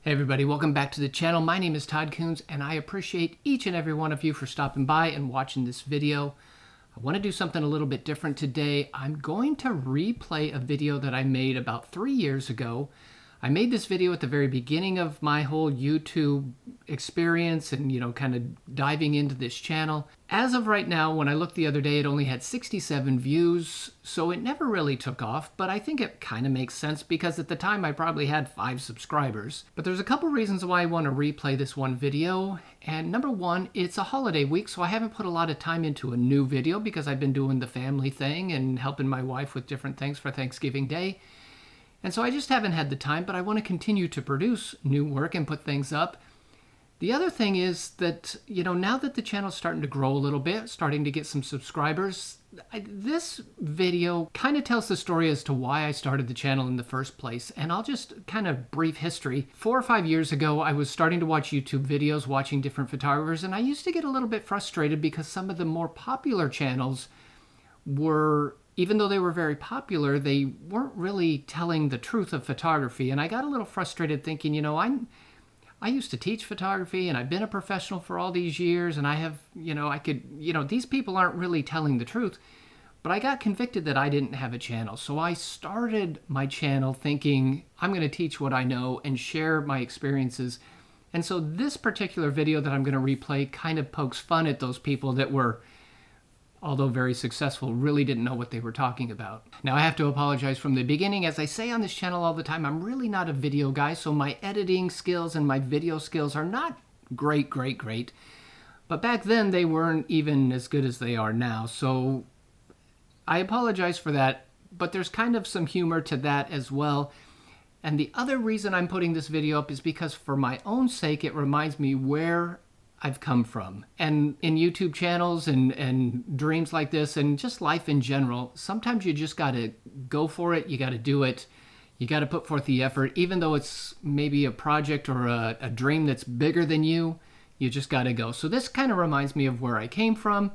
Hey everybody, welcome back to the channel. My name is Todd Coons and I appreciate each and every one of you for stopping by and watching this video. I want to do something a little bit different today. I'm going to replay a video that I made about 3 years ago. I made this video at the very beginning of my whole YouTube experience and, kind of diving into this channel. As of right now, when I looked the other day, it only had 67 views, so it never really took off, but I think it kind of makes sense because at the time I probably had 5 subscribers. But there's a couple reasons why I want to replay this one video, and number one, it's a holiday week, so I haven't put a lot of time into a new video because I've been doing the family thing and helping my wife with different things for Thanksgiving Day. And so I just haven't had the time, but I want to continue to produce new work and put things up. The other thing is that, now that the channel's starting to grow a little bit, starting to get some subscribers, this video kind of tells the story as to why I started the channel in the first place. And I'll just kind of brief history. 4 or 5 years ago, I was starting to watch YouTube videos, watching different photographers, and I used to get a little bit frustrated because some of the more popular channels were, even though they were very popular, they weren't really telling the truth of photography. And I got a little frustrated thinking, I used to teach photography and I've been a professional for all these years and I have, these people aren't really telling the truth. But I got convicted that I didn't have a channel. So I started my channel thinking I'm going to teach what I know and share my experiences. And so this particular video that I'm going to replay kind of pokes fun at those people that were, although very successful, really didn't know what they were talking about. Now I have to apologize from the beginning. As I say on this channel all the time, I'm really not a video guy, so my editing skills and my video skills are not great. But back then they weren't even as good as they are now, so I apologize for that, but there's kind of some humor to that as well. And the other reason I'm putting this video up is because for my own sake, it reminds me where I've come from. And in YouTube channels and dreams like this and just life in general, sometimes you just got to go for it. You got to do it. You got to put forth the effort. Even though it's maybe a project or a dream that's bigger than you just got to go. So this kind of reminds me of where I came from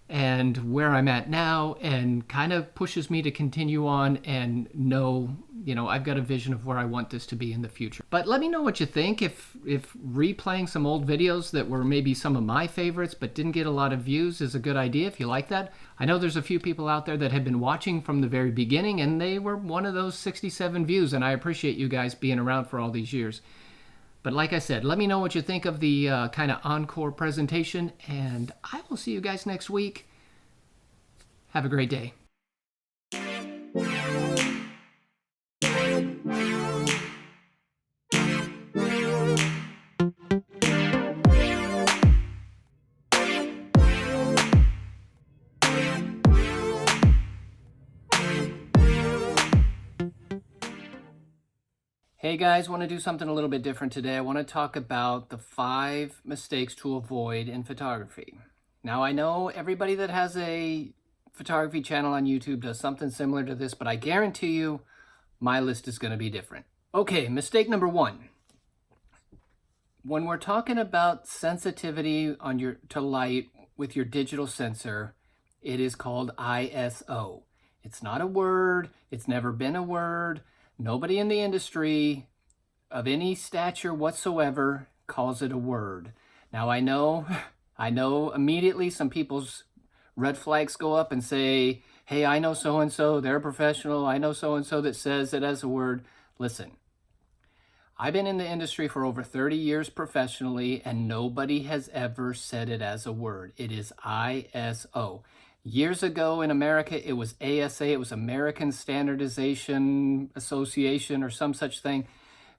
and where I'm at now, and kind of pushes me to continue on and know, I've got a vision of where I want this to be in the future. But let me know what you think. If replaying some old videos that were maybe some of my favorites but didn't get a lot of views is a good idea, if you like that. I know there's a few people out there that have been watching from the very beginning and they were one of those 67 views, and I appreciate you guys being around for all these years. But like I said, let me know what you think of the kind of encore presentation, and I will see you guys next week. Have a great day. Hey guys, want to do something a little bit different today. I want to talk about the 5 mistakes to avoid in photography. Now I know everybody that has a photography channel on YouTube does something similar to this, but I guarantee you my list is going to be different. Okay, mistake number 1. When we're talking about sensitivity to light with your digital sensor, it is called ISO. It's not a word. It's never been a word. Nobody in the industry of any stature whatsoever calls it a word. Now I know immediately some people's red flags go up and say, hey, I know so-and-so, they're a professional. I know so-and-so that says it as a word. Listen, I've been in the industry for over 30 years professionally, and nobody has ever said it as a word. It is ISO. Years ago in America, it was ASA, it was American Standardization Association or some such thing.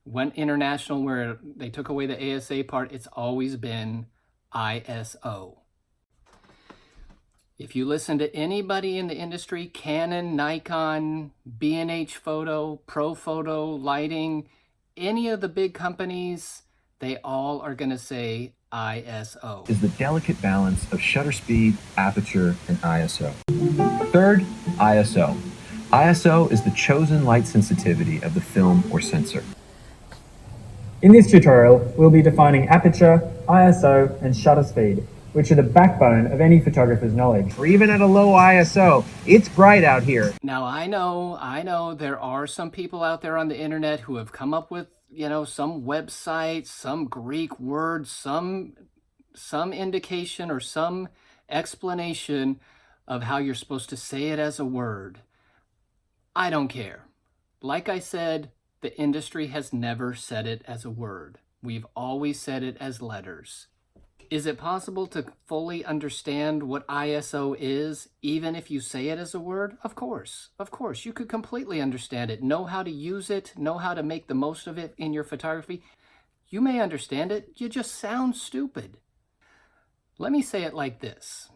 Went international where they took away the ASA part. It's always been ISO. If you listen to anybody in the industry, Canon, Nikon, B&H Photo, Profoto, Lighting, any of the big companies, they all are going to say ISO. Is the delicate balance of shutter speed, aperture, and ISO. Third, ISO. ISO is the chosen light sensitivity of the film or sensor. In this tutorial, we'll be defining aperture, ISO, and shutter speed, which are the backbone of any photographer's knowledge. Or even at a low ISO, it's bright out here. Now I know there are some people out there on the internet who have come up with some website, some Greek word, some indication or some explanation of how you're supposed to say it as a word. I don't care. Like I said, the industry has never said it as a word. We've always said it as letters. Is it possible to fully understand what ISO is, even if you say it as a word? Of course. Of course. You could completely understand it, know how to use it, know how to make the most of it in your photography. You may understand it, you just sound stupid. Let me say it like this.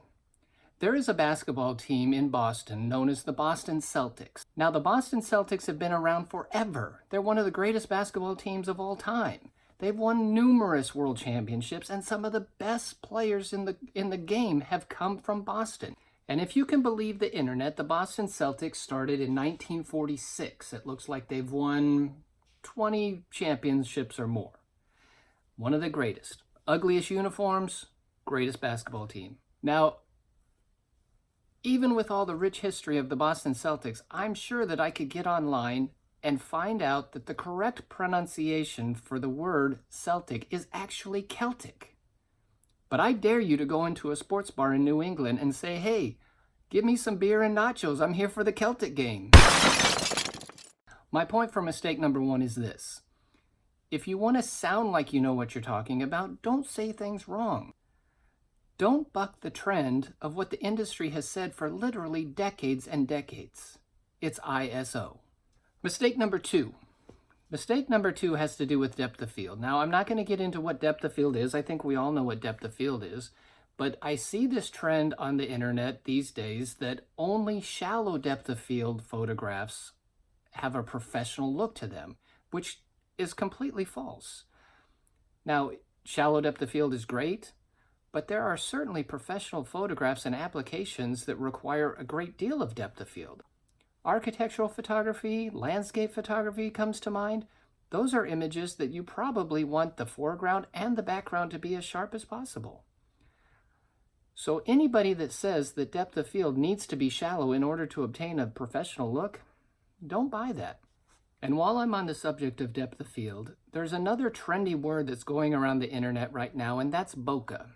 There is a basketball team in Boston known as the Boston Celtics. Now, the Boston Celtics have been around forever. They're one of the greatest basketball teams of all time. They've won numerous world championships, and some of the best players in the game have come from Boston. And if you can believe the internet, the Boston Celtics started in 1946. It looks like they've won 20 championships or more. One of the greatest. Ugliest uniforms, greatest basketball team. Now, even with all the rich history of the Boston Celtics, I'm sure that I could get online and find out that the correct pronunciation for the word Celtic is actually Celtic. But I dare you to go into a sports bar in New England and say, hey, give me some beer and nachos. I'm here for the Celtic game. My point for mistake number one is this. If you want to sound like you know what you're talking about, don't say things wrong. Don't buck the trend of what the industry has said for literally decades and decades. It's ISO. Mistake number two. Mistake number two has to do with depth of field. Now, I'm not going to get into what depth of field is. I think we all know what depth of field is. But I see this trend on the internet these days that only shallow depth of field photographs have a professional look to them, which is completely false. Now, shallow depth of field is great, but there are certainly professional photographs and applications that require a great deal of depth of field. Architectural photography, landscape photography comes to mind. Those are images that you probably want the foreground and the background to be as sharp as possible. So anybody that says that depth of field needs to be shallow in order to obtain a professional look, don't buy that. And while I'm on the subject of depth of field, there's another trendy word that's going around the internet right now, and that's bokeh.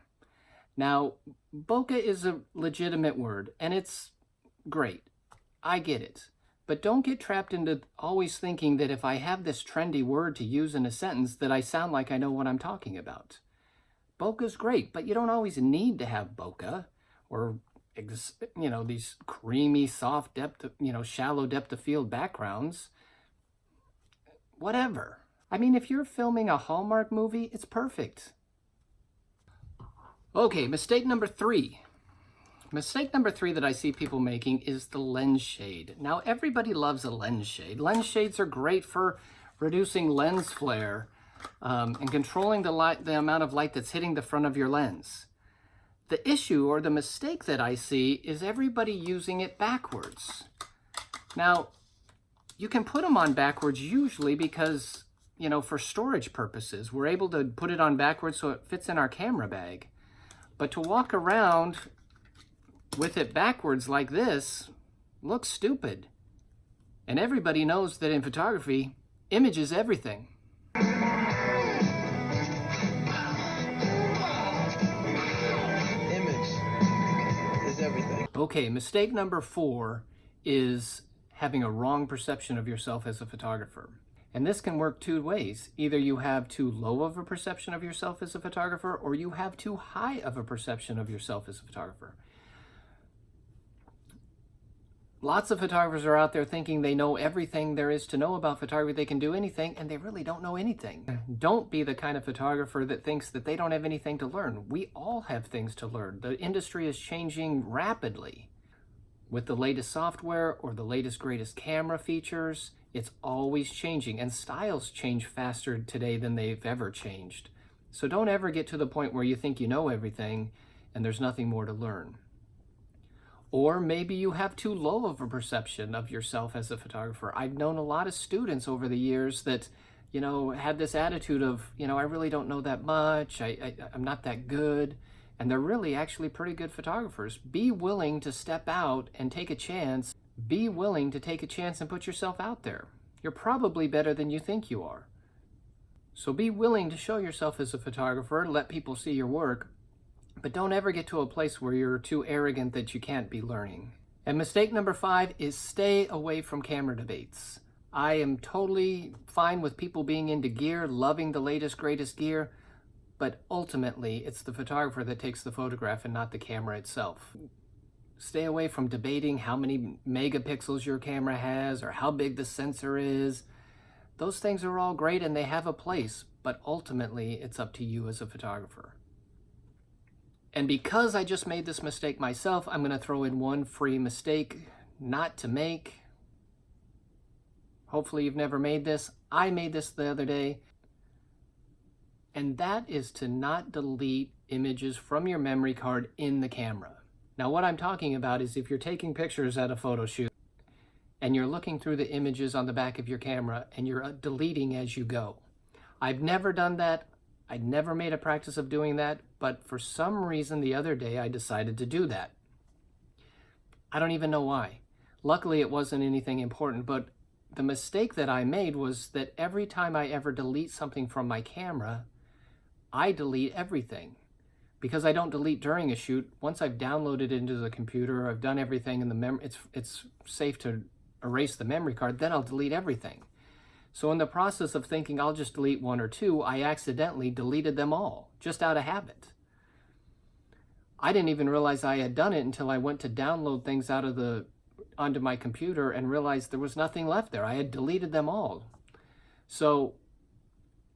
Now, bokeh is a legitimate word, and it's great. I get it. But don't get trapped into always thinking that if I have this trendy word to use in a sentence that I sound like I know what I'm talking about. Bokeh's great, but you don't always need to have bokeh or, these creamy, soft depth, shallow depth of field backgrounds. Whatever. I mean, if you're filming a Hallmark movie, it's perfect. Okay, mistake number three. Mistake number three that I see people making is the lens shade. Now, everybody loves a lens shade. Lens shades are great for reducing lens flare and controlling the amount of light that's hitting the front of your lens. The issue or the mistake that I see is everybody using it backwards. Now, you can put them on backwards usually because, for storage purposes, we're able to put it on backwards so it fits in our camera bag. But to walk around with it backwards like this looks stupid. And everybody knows that in photography, image is everything. Image is everything. Okay, mistake number 4 is having a wrong perception of yourself as a photographer. And this can work two ways. Either you have too low of a perception of yourself as a photographer, or you have too high of a perception of yourself as a photographer. Lots of photographers are out there thinking they know everything there is to know about photography, they can do anything, and they really don't know anything. Don't be the kind of photographer that thinks that they don't have anything to learn. We all have things to learn. The industry is changing rapidly. With the latest software or the latest, greatest camera features, it's always changing, and styles change faster today than they've ever changed. So don't ever get to the point where you think you know everything and there's nothing more to learn. Or maybe you have too low of a perception of yourself as a photographer. I've known a lot of students over the years that, had this attitude of, I really don't know that much, I'm not that good, and they're really actually pretty good photographers. Be willing to step out and take a chance. Be willing to take a chance and put yourself out there. You're probably better than you think you are. So be willing to show yourself as a photographer, let people see your work, but don't ever get to a place where you're too arrogant that you can't be learning. And mistake number 5 is stay away from camera debates. I am totally fine with people being into gear, loving the latest, greatest gear, but ultimately it's the photographer that takes the photograph and not the camera itself. Stay away from debating how many megapixels your camera has or how big the sensor is. Those things are all great and they have a place, but ultimately it's up to you as a photographer. And because I just made this mistake myself, I'm going to throw in one free mistake not to make. Hopefully you've never made this. I made this the other day. And that is to not delete images from your memory card in the camera. Now what I'm talking about is if you're taking pictures at a photo shoot and you're looking through the images on the back of your camera and you're deleting as you go. I've never done that. I never made a practice of doing that, but for some reason the other day I decided to do that. I don't even know why. Luckily it wasn't anything important, but the mistake that I made was that every time I ever delete something from my camera, I delete everything. Because I don't delete during a shoot, once I've downloaded it into the computer, I've done everything in the it's safe to erase the memory card, then I'll delete everything. So in the process of thinking I'll just delete 1 or 2, I accidentally deleted them all, just out of habit. I didn't even realize I had done it until I went to download things onto my computer and realized there was nothing left there. I had deleted them all. So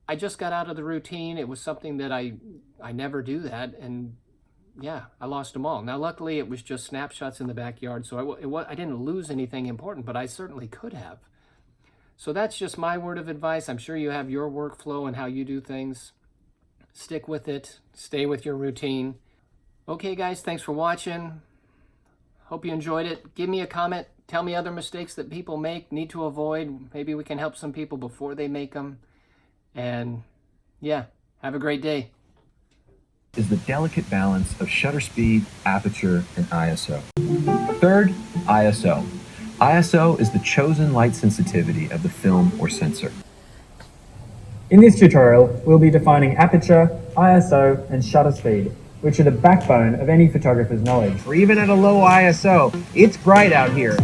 I just got out of the routine. It was something that I never do that, and yeah, I lost them all. Now luckily it was just snapshots in the backyard, so I didn't lose anything important, but I certainly could have. So that's just my word of advice. I'm sure you have your workflow and how you do things. Stick with it. Stay with your routine. Okay, guys, thanks for watching. Hope you enjoyed it. Give me a comment. Tell me other mistakes that people make, need to avoid. Maybe we can help some people before they make them. And yeah, have a great day. Is the delicate balance of shutter speed, aperture, and ISO. Third, ISO. ISO is the chosen light sensitivity of the film or sensor. In this tutorial, we'll be defining aperture, ISO, and shutter speed, which are the backbone of any photographer's knowledge. Or even at a low ISO, it's bright out here.